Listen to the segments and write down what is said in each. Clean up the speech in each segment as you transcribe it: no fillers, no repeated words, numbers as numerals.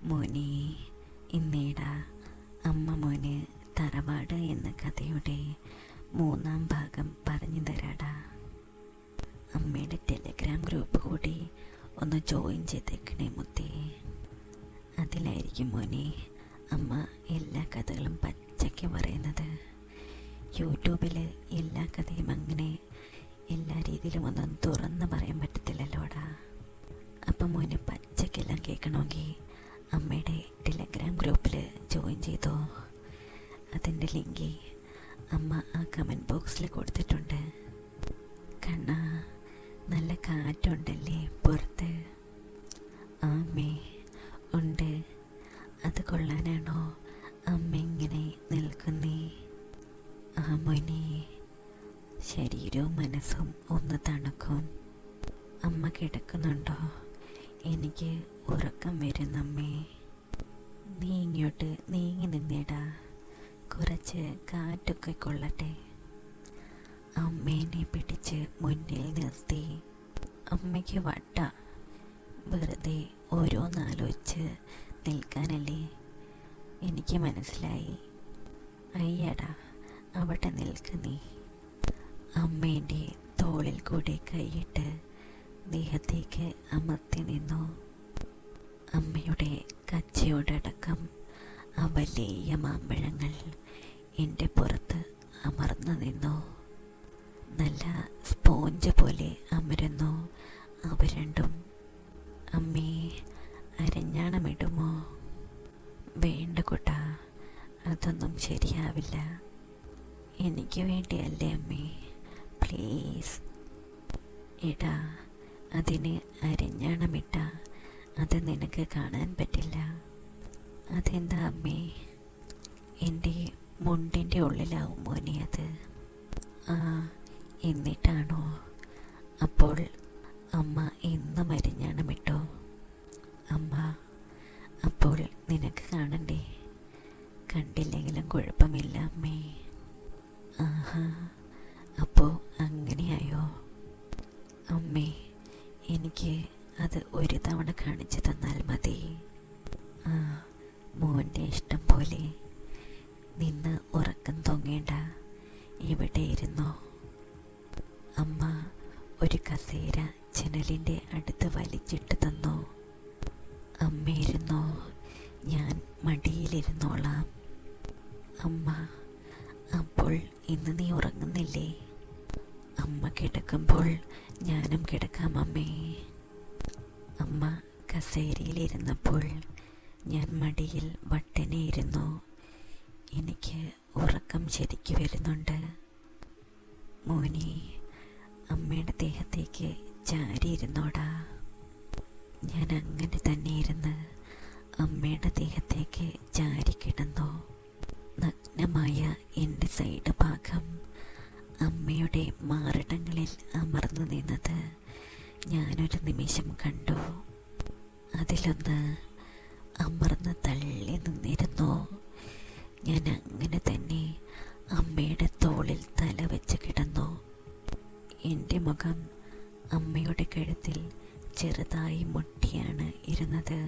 മോനെ, ഇന്നേടാ അമ്മ മോന് തറവാട് എന്ന കഥയുടെ 3-ാം ഭാഗം പറഞ്ഞു തരാടാ. അമ്മയുടെ ടെലഗ്രാം ഗ്രൂപ്പ് കൂടി ഒന്ന് ജോയിൻ ചെയ്തേക്കണേ മുത്തേ. അതിലായിരിക്കും മോനെ അമ്മ എല്ലാ കഥകളും പച്ചയ്ക്ക് പറയുന്നത്. യൂട്യൂബിൽ എല്ലാ കഥയും അങ്ങനെ എല്ലാ രീതിയിലും ഒന്നും തുറന്ന് പറയാൻ പറ്റത്തില്ലല്ലോടാ. അപ്പം മോന് പച്ചയ്ക്കെല്ലാം കേൾക്കണമെങ്കിൽ അമ്മയുടെ ടെലഗ്രാം ഗ്രൂപ്പിൽ ജോയിൻ ചെയ്തോ. അതിൻ്റെ ലിങ്ക് അമ്മ ആ കമൻറ്റ് ബോക്സിൽ കൊടുത്തിട്ടുണ്ട്. കണ്ണാ, നല്ല കാറ്റുണ്ടല്ലേ പുറത്ത്? ആമ്മേ ഉണ്ട്. അത് കൊള്ളാനാണോ അമ്മ ഇങ്ങനെ നിൽക്കുന്നേ? ആ മോനെ, ശരീരവും മനസ്സും ഒന്ന് തണുക്കും. അമ്മ കിടക്കുന്നുണ്ടോ? എനിക്ക് ഉറക്കം വരുന്നമ്മേ. നീ ഇങ്ങോട്ട് നീങ്ങി നിന്നേടാ, കുറച്ച് കാറ്റൊക്കെ കൊള്ളട്ടെ. അമ്മേനെ പിടിച്ച് മുന്നിൽ നിർത്തി. അമ്മയ്ക്ക് വട്ട വെറുതെ ഓരോന്നാലോചിച്ച് നിൽക്കാനല്ലേ? എനിക്ക് മനസ്സിലായി. അയ്യടാ, അവിടെ നിൽക്ക് നീ. അമ്മേൻ്റെ തോളിൽ കൂടെ കൈയിട്ട് ദേഹത്തേക്ക് അമർത്തി നിന്നു. അമ്മയുടെ കച്ചയോടടക്കം ആ വലിയ മാമ്പഴങ്ങൾ എൻ്റെ പുറത്ത് അമർന്നു നിന്നു. നല്ല സ്പോഞ്ച് പോലെ അമരുന്നു അവ രണ്ടും. അമ്മേ, അരഞ്ഞാണമിടുമോ? വേണ്ട കുട്ടാ, അതൊന്നും ശരിയാവില്ല. എനിക്ക് വേണ്ടിയല്ലേ അമ്മേ, പ്ലീസ്. എടാ, അതിന് അരഞ്ഞാണമിട്ട അത് നിനക്ക് കാണാൻ പറ്റില്ല. അതെന്താ അമ്മേ? എൻ്റെ മുണ്ടിൻ്റെ ഉള്ളിലാവും മോനെ അത്. ആ, എന്നിട്ടാണോ? അപ്പോൾ അമ്മ എന്നും അരഞ്ഞാണമിട്ടോ? അമ്മ അപ്പോൾ നിനക്ക് കാണണ്ടേ? കണ്ടില്ലെങ്കിലും കുഴപ്പമില്ല അമ്മേ. ആഹാ, അപ്പോൾ അങ്ങനെയായോ? അമ്മേ, എനിക്ക് അത് ഒരു തവണ കാണിച്ചു തന്നാൽ മതി. ആ, മോൻ്റെ ഇഷ്ടം പോലെ. നിന്ന് ഉറക്കം തോങ്ങേണ്ട, ഇവിടെ ഇരുന്നോ. അമ്മ ഒരു കസേര ജനലിൻ്റെ അടുത്ത് വലിച്ചിട്ട് തന്നു. അമ്മ ഇരുന്നോ, ഞാൻ മടിയിലിരുന്നോളാം. അമ്മ, അപ്പോൾ ഇന്ന് നീ ഉറങ്ങുന്നില്ലേ? അമ്മ കിടക്കുമ്പോൾ ഞാനും കിടക്കാം അമ്മേ. അമ്മ കസേരയിലിരുന്നപ്പോൾ ഞാൻ മടിയിൽ വട്ടനെ ഇരുന്നു. എനിക്ക് ഉറക്കം ശരിക്ക് വരുന്നുണ്ട്. മോനെ, അമ്മയുടെ ദേഹത്തേക്ക് ചാരിയിരുന്നോടാ. ഞാൻ അങ്ങനെ തന്നെ ഇരുന്ന് അമ്മയുടെ ദേഹത്തേക്ക് ചാരിക്കിടന്നു. നഗ്നമായ എൻ്റെ സൈഡ് ഭാഗം അമ്മയുടെ മാറിടങ്ങളിൽ അമർന്നു നിന്നത് ഞാനൊരു നിമിഷം കണ്ടു. അതിലൊന്ന് അമർന്ന് തള്ളി നിന്നിരുന്നു. ഞാൻ അങ്ങനെ തന്നെ അമ്മയുടെ തോളിൽ തല വെച്ച് കിടന്നു. എൻ്റെ മുഖം അമ്മയുടെ കഴുത്തിൽ ചെറുതായി മുട്ടിയാണ് ഇരുന്നത്.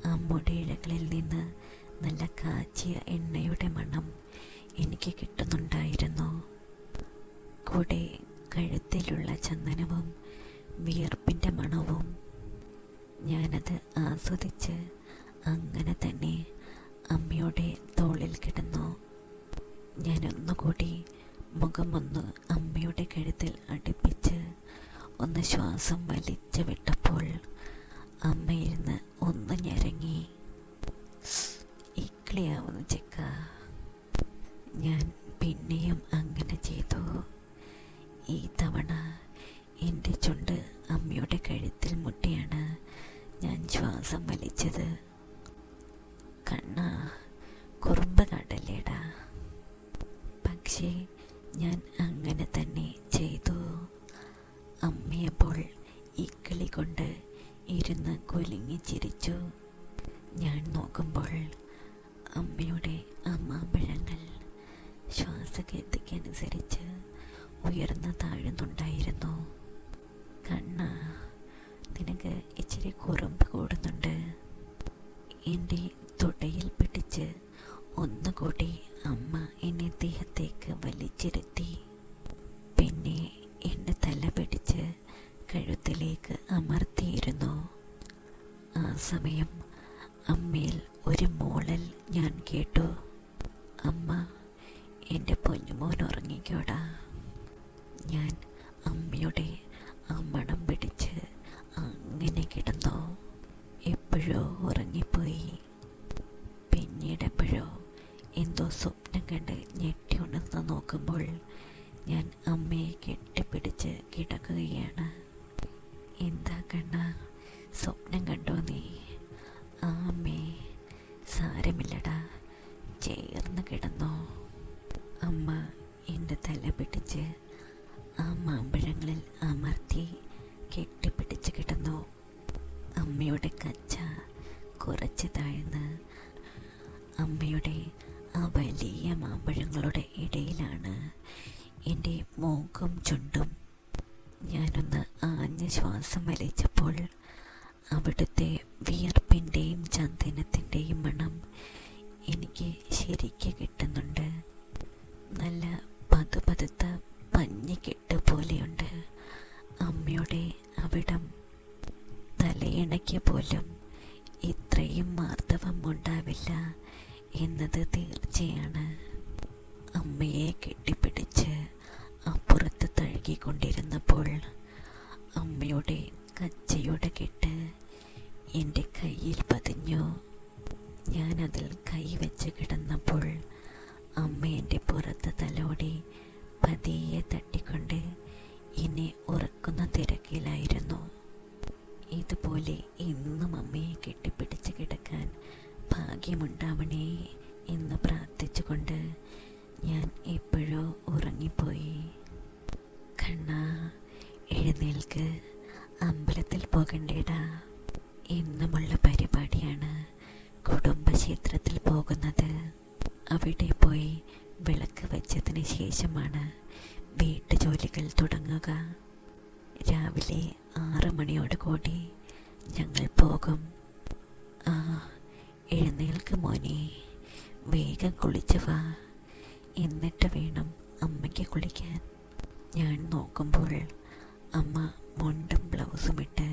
ആ മുടിയിഴകളിൽ നിന്ന് നല്ല കാച്ചിയ എണ്ണയുടെ മണം എനിക്ക് കിട്ടുന്നുണ്ടായിരുന്നു. കൂടെ കഴുത്തിലുള്ള ചന്ദനവും വിയർപ്പിൻ്റെ മണവും. ഞാനത് ആസ്വദിച്ച് അങ്ങനെ തന്നെ അമ്മയുടെ തോളിൽ കിടന്നു. ഞാനൊന്നുകൂടി മുഖമൊന്ന് അമ്മയുടെ കഴുത്തിൽ അടുപ്പിച്ച് ഒന്ന് ശ്വാസം വലിച്ചു വിട്ടപ്പോൾ അമ്മ ഇരുന്ന് ഒന്ന് ഞരങ്ങി. ഇക്ലിയാവുന്നു ചെക്ക. ഞാൻ പിന്നെയും അങ്ങനെ ചെയ്തു. ഈ തവണ എൻ്റെ ചുണ്ട് അമ്മയുടെ കഴുത്തിൽ മുട്ടിയാണ് ഞാൻ ശ്വാസം വലിച്ചത്. കണ്ണാ, കുറുമ്പ് കാട്ടല്ലേടാ. പക്ഷേ ഞാൻ അങ്ങനെ തന്നെ ചെയ്തു. അമ്മയപ്പോൾ ഇക്കിളി കൊണ്ട് ഇരുന്ന് കുലുങ്ങി ചിരിച്ചു. ഞാൻ നോക്കുമ്പോൾ അമ്മയുടെ മാമ്പഴങ്ങൾ ശ്വാസഗതിക്കനുസരിച്ച് ഉയർന്നു താഴുന്നുണ്ടായിരുന്നു. കണ്ണ, നിനക്ക് ഇച്ചിരി കുറുമ്പ് കൂടുന്നുണ്ട്. എൻ്റെ തുടയിൽ പിടിച്ച് ഒന്നുകൂടി അമ്മ എന്നെ ദേഹത്തേക്ക് വലിച്ചിരുത്തി. പിന്നെ എൻ്റെ തല പിടിച്ച് കഴുത്തിലേക്ക് അമർത്തിയിരുന്നു. ആ സമയം അമ്മയിൽ ഒരു മൂളൽ ഞാൻ കേട്ടു. അമ്മ, എൻ്റെ പൊന്നുമോൻ ഉറങ്ങിക്കോടാ. ഞാൻ അമ്മയുടെ ആ മണം പിടിച്ച് അങ്ങനെ കിടന്നു. എപ്പോഴോ ഉറങ്ങിപ്പോയി. പിന്നീടെപ്പോഴോ എന്തോ സ്വപ്നം കണ്ട് ഞെട്ടി ഉണർന്ന് നോക്കുമ്പോൾ ഞാൻ അമ്മയെ കെട്ടിപ്പിടിച്ച് കിടക്കുകയാണ്. എന്താ കണ്ണ, സ്വപ്നം കണ്ടോ നീ? ആ അമ്മേ, സാരമില്ലടാ, ചേർന്ന് കിടന്നോ. അമ്മ എൻ്റെ തല പിടിച്ച് ആ മാമ്പഴങ്ങളിൽ അമർത്തി കെട്ടിപ്പിടിച്ച് കിടന്നു. അമ്മയുടെ കച്ച കുറച്ച് താഴ്ന്ന് അമ്മയുടെ ആ വലിയ മാമ്പഴങ്ങളുടെ ഇടയിലാണ് എൻ്റെ മൂക്കും ചുണ്ടും. ഞാനൊന്ന് ആഞ്ഞ ശ്വാസം വലിച്ചപ്പോൾ അവിടുത്തെ വിയർപ്പിൻ്റെയും ചന്ദനത്തിൻ്റെയും മണം എനിക്ക് ശരിക്ക് കിട്ടുന്നുണ്ട്. നല്ല പതുപതുത്ത പഞ്ഞിക്കെട്ട് പോലെയുണ്ട് അമ്മയുടെ അവിടം. തലയിണയ്ക്ക് പോലും ഇത്രയും മാർദ്ദവം ഉണ്ടാവില്ല എന്നത് തീർച്ചയാണ്. അമ്മയെ കെട്ടിപ്പിടിച്ച് അപ്പുറത്ത് തഴുകിക്കൊണ്ടിരുന്നപ്പോൾ അമ്മയുടെ കച്ചയുടെ കെട്ട് എൻ്റെ കയ്യിൽ പതിഞ്ഞു. ഞാനതിൽ കൈവച്ച് കിടന്നപ്പോൾ അമ്മ എൻ്റെ പുറത്ത് തലോടി പതിയെ തട്ടിക്കൊണ്ട് എന്നെ ഉറക്കുന്ന തിരക്കിലായിരുന്നു. ഇതുപോലെ എന്നും അമ്മയെ കെട്ടിപ്പിടിച്ച് കിടക്കാൻ ഭാഗ്യമുണ്ടാവണേ എന്ന് പ്രാർത്ഥിച്ചുകൊണ്ട് ഞാൻ എപ്പോഴോ ഉറങ്ങിപ്പോയി. കണ്ണാ, എഴുന്നേൽക്ക്, അമ്പലത്തിൽ പോകണ്ടേടാ. എന്നുമുള്ള പരിപാടിയാണ് കുടുംബക്ഷേത്രത്തിൽ പോകുന്നത്. അവിടെ പോയി വിളക്ക് വെച്ചതിന് ശേഷമാണ് വീട്ടുജോലികൾ തുടങ്ങുക. രാവിലെ 6 മണിയോട് കൂടി ഞങ്ങൾ പോകും. ആ, എഴുന്നേൽക്ക് മോനെ, വേഗം കുളിച്ച് വാ, എന്നിട്ട് വേണം അമ്മയ്ക്ക് കുളിക്കാൻ. ഞാൻ നോക്കുമ്പോൾ അമ്മ മുണ്ടും ബ്ലൗസും ഇട്ട്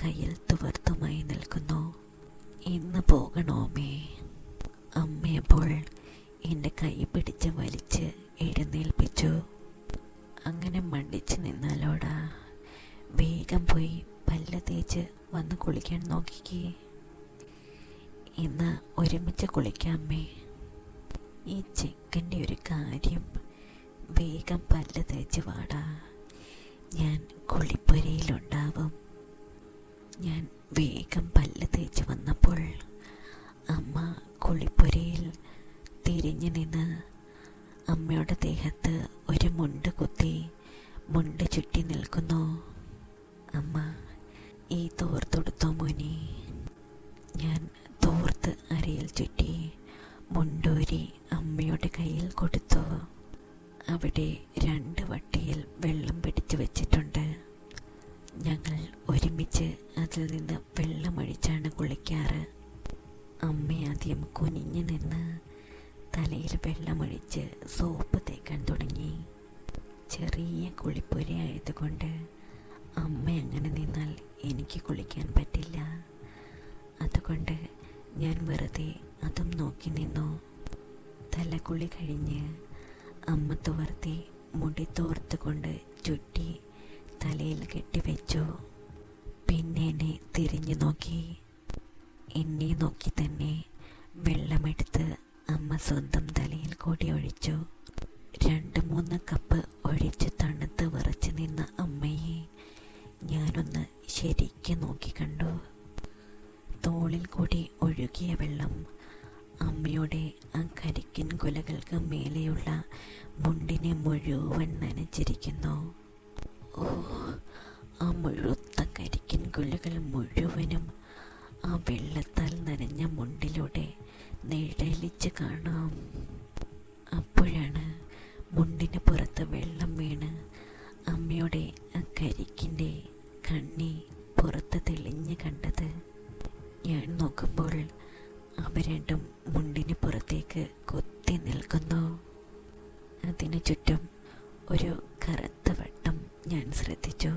കയ്യിൽ തുവർത്തുമായി നിൽക്കുന്നു. ഇന്ന് പോകണോമേ? അമ്മയപ്പോൾ എൻ്റെ കൈ പിടിച്ച് വലിച്ച് എഴുന്നേൽപ്പിച്ചു. അങ്ങനെ മണ്ടിച്ച് നിന്നാലോടാ, വേഗം പോയി പല്ല് തേച്ച് വന്ന് കുളിക്കാൻ നോക്കിക്കേ. ഇന്ന് ഒരുമിച്ച് കുളിക്കാമേ. ഈ ചെക്കൻ്റെ ഒരു കാര്യം, വേഗം പല്ല് തേച്ച് വാടാ, ഞാൻ കുളിപ്പുരയിലുണ്ടാവും. ഞാൻ വേഗം പല്ല് തേച്ച് വന്നപ്പോൾ അമ്മ കുളിപ്പുരയിൽ തിരിഞ്ഞു നിന്ന് അമ്മയുടെ ദേഹത്ത് ഒരു മുണ്ട് കുത്തി മുണ്ട് ചുറ്റി നിൽക്കുന്നു. അമ്മ, ഈ തോർത്തെടുത്തോ മോനെ. ഞാൻ തോർത്ത് അരയിൽ ചുറ്റി മുണ്ടൂരി അമ്മയുടെ കയ്യിൽ കൊടുത്തു. അവിടെ 2 വട്ടിയിൽ വെള്ളം പിടിച്ചു വച്ചിട്ടുണ്ട്. ഞങ്ങൾ ഒരുമിച്ച് അതിൽ നിന്ന് വെള്ളമൊഴിച്ചാണ് കുളിക്കാറ്. അമ്മ ആദ്യം കുനിഞ്ഞു നിന്ന് തലയിൽ വെള്ളമൊഴിച്ച് സോപ്പ് തേക്കാൻ തുടങ്ങി. ചെറിയ കുളിപ്പുരയായതുകൊണ്ട് അമ്മ അങ്ങനെ നിന്നാൽ എനിക്ക് കുളിക്കാൻ പറ്റില്ല. അതുകൊണ്ട് ഞാൻ വെറുതെ അതും നോക്കി നിന്നു. തലകുളി കഴിഞ്ഞ് അമ്മ തുവർത്തി മുടി തോർത്ത് കൊണ്ട് ചുറ്റി തലയിൽ കെട്ടിവെച്ചു. പിന്നെ എന്നെ തിരിഞ്ഞു നോക്കി. എന്നെ നോക്കി തന്നെ വെള്ളമെടുത്ത് അമ്മ സ്വന്തം തലയിൽ കൂടി ഒഴിച്ചു. 2-3 കപ്പ് ഒഴിച്ച് തണുത്ത് വിറച്ച് നിന്ന അമ്മയെ ഞാനൊന്ന് ശരിക്കും നോക്കി കണ്ടു. തോളിൽ കൂടി ഒഴുകിയ വെള്ളം അമ്മയുടെ ആ കരിക്കിൻ കുലകൾക്ക് മേലെയുള്ള മുണ്ടിനെ മുഴുവൻ നനച്ചിരിക്കുന്നു. ഓ, ആ മുഴുത്ത കരിക്കിൻ കുലകൾ മുഴുവനും ആ വെള്ളത്താൽ നനഞ്ഞ മുണ്ടിലൂടെ നിഴലിച്ച് കാണാം. അപ്പോഴാണ് മുണ്ടിന് പുറത്ത് വെള്ളം വീണ് അമ്മയുടെ ആ കരിക്കിൻ്റെ കണ്ണി പുറത്ത് തെളിഞ്ഞ് കണ്ടത്. ഞാൻ നോക്കുമ്പോൾ അവ രണ്ടും മുണ്ടിന് പുറത്തേക്ക് കുത്തി നിൽക്കുന്നു. അതിനു ചുറ്റും ഒരു കറുത്ത വട്ടം ഞാൻ ശ്രദ്ധിച്ചു.